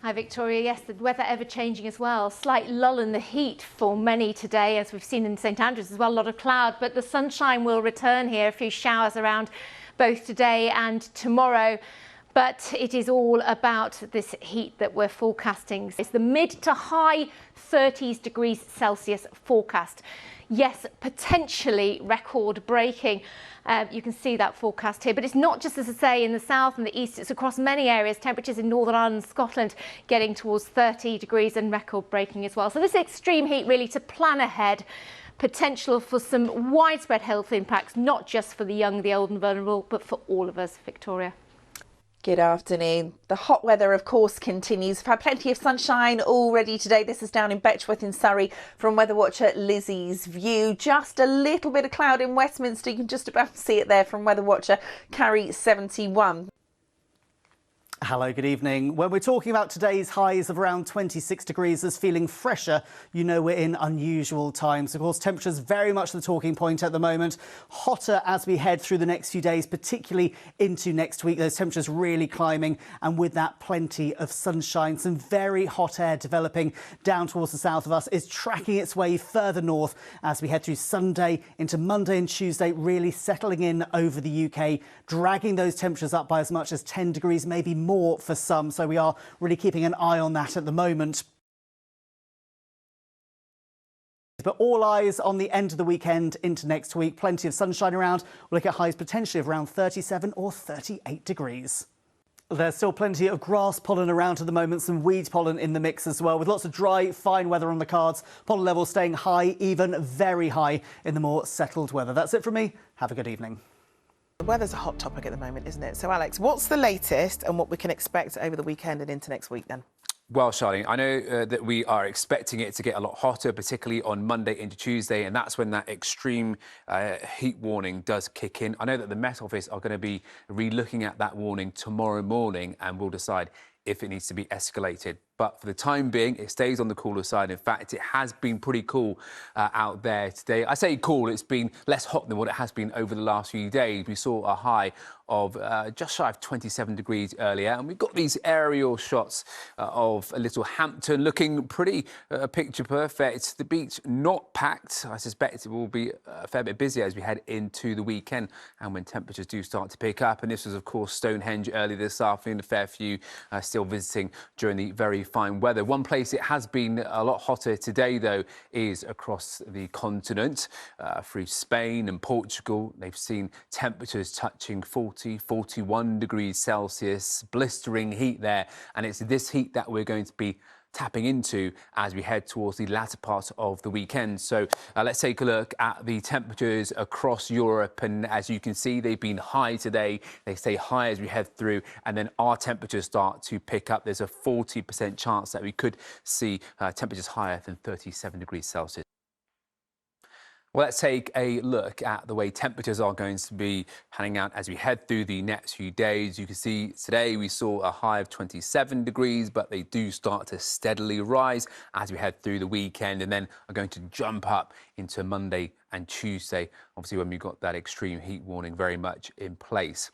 Hi Victoria, yes, the weather ever changing as well. Slight lull in the heat for many today, as we've seen in St Andrews as well, a lot of cloud, but the sunshine will return here, a few showers around both today and tomorrow. But it is all about this heat that we're forecasting. It's the mid to high 30s degrees Celsius forecast. Yes, potentially record breaking. You can see that forecast here, but it's not just, as I say, in the south and the east, it's across many areas. Temperatures in Northern Ireland and Scotland getting towards 30 degrees and record breaking as well. So this extreme heat really to plan ahead. Potential for some widespread health impacts, not just for the young, the old and vulnerable, but for all of us. Victoria. Good afternoon. The hot weather, of course, continues. We've had plenty of sunshine already today. This is down in Betchworth in Surrey from weather watcher Lizzie's View. Just a little bit of cloud in Westminster. You can just about see it there from weather watcher Carrie 71. Hello, good evening. When we're talking about today's highs of around 26 degrees as feeling fresher, you know we're in unusual times. Of course, temperatures very much the talking point at the moment. Hotter as we head through the next few days, particularly into next week. Those temperatures really climbing, and with that plenty of sunshine. Some very hot air developing down towards the south of us is tracking its way further north as we head through Sunday into Monday and Tuesday, really settling in over the UK, dragging those temperatures up by as much as 10 degrees, maybe more for some, so we are really keeping an eye on that at the moment. But all eyes on the end of the weekend into next week. Plenty of sunshine around. We'll look at highs potentially of around 37 or 38 degrees. There's still plenty of grass pollen around at the moment, some weed pollen in the mix as well, with lots of dry, fine weather on the cards. Pollen levels staying high, even very high in the more settled weather. That's it from me. Have a good evening. The weather's a hot topic at the moment, isn't it? So, Alex, what's the latest and what we can expect over the weekend and into next week then? Well, Charlene, I know that we are expecting it to get a lot hotter, particularly on Monday into Tuesday, and that's when that extreme heat warning does kick in. I know that the Met Office are going to be re-looking at that warning tomorrow morning, and we'll decide if it needs to be escalated. But for the time being, it stays on the cooler side. In fact, it has been pretty cool out there today. I say cool, it's been less hot than what it has been over the last few days. We saw a high of just shy of 27 degrees earlier, and we've got these aerial shots of a little Hampton looking pretty picture perfect. The beach not packed. I suspect it will be a fair bit busier as we head into the weekend and when temperatures do start to pick up. And this was, of course, Stonehenge early this afternoon. A fair few still visiting during the very fine weather. One place it has been a lot hotter today, though, is across the continent. Through Spain and Portugal, they've seen temperatures touching 40, 41 degrees Celsius, blistering heat there. And it's this heat that we're going to be tapping into as we head towards the latter part of the weekend. So let's take a look at the temperatures across Europe, and as you can see, they've been high today. They stay high as we head through, and then our temperatures start to pick up. There's a 40% chance that we could see temperatures higher than 37 degrees Celsius. Well, let's take a look at the way temperatures are going to be panning out as we head through the next few days. You can see today we saw a high of 27 degrees, but they do start to steadily rise as we head through the weekend, and then are going to jump up into Monday and Tuesday, obviously when we've got that extreme heat warning very much in place.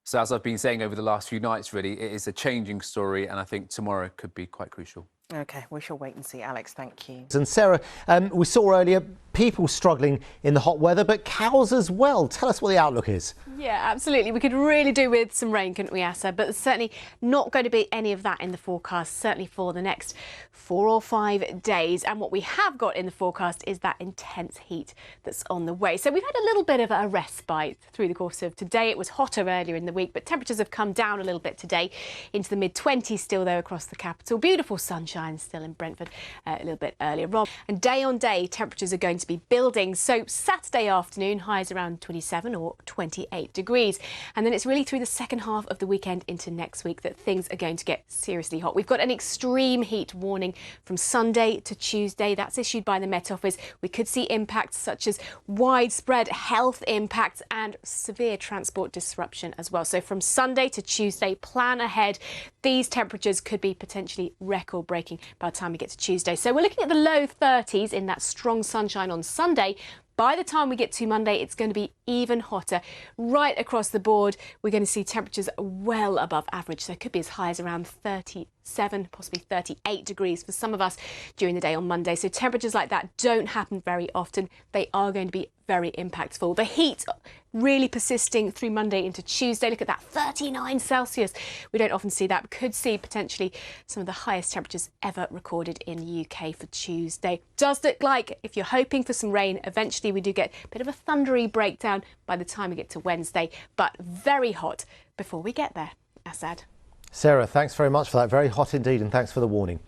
So as I've been saying over the last few nights, really, it is a changing story, and I think tomorrow could be quite crucial. OK, we shall wait and see. Alex, thank you. And Sarah, we saw earlier people struggling in the hot weather, but cows as well. Tell us what the outlook is. Yeah, absolutely. We could really do with some rain, couldn't we, Asa? But there's certainly not going to be any of that in the forecast, certainly for the next 4 or 5 days. And what we have got in the forecast is that intense heat that's on the way. So we've had a little bit of a respite through the course of today. It was hotter earlier in the week, but temperatures have come down a little bit today into the mid-20s still, though, across the capital. Beautiful sunshine still in Brentford a little bit earlier on. And day on day, temperatures are going to be building. So Saturday afternoon, highs around 27 or 28 degrees. And then it's really through the second half of the weekend into next week that things are going to get seriously hot. We've got an extreme heat warning from Sunday to Tuesday. That's issued by the Met Office. We could see impacts such as widespread health impacts and severe transport disruption as well. So from Sunday to Tuesday, plan ahead. These temperatures could be potentially record-breaking by the time we get to Tuesday. So we're looking at the low 30s in that strong sunshine on Sunday, By the time we get to Monday, it's going to be even hotter right across the board. We're going to see temperatures well above average, so it could be as high as around 37, possibly 38 degrees for some of us during the day on Monday. So temperatures like that don't happen very often. They are going to be very impactful. The heat really persisting through Monday into Tuesday. Look at that, 39 Celsius. We don't often see that. We could see potentially some of the highest temperatures ever recorded in the UK for Tuesday. Does look like, if you're hoping for some rain, eventually we do get a bit of a thundery breakdown by the time we get to Wednesday, but very hot before we get there. Assad. Sarah, thanks very much for that. Very hot indeed, and thanks for the warning.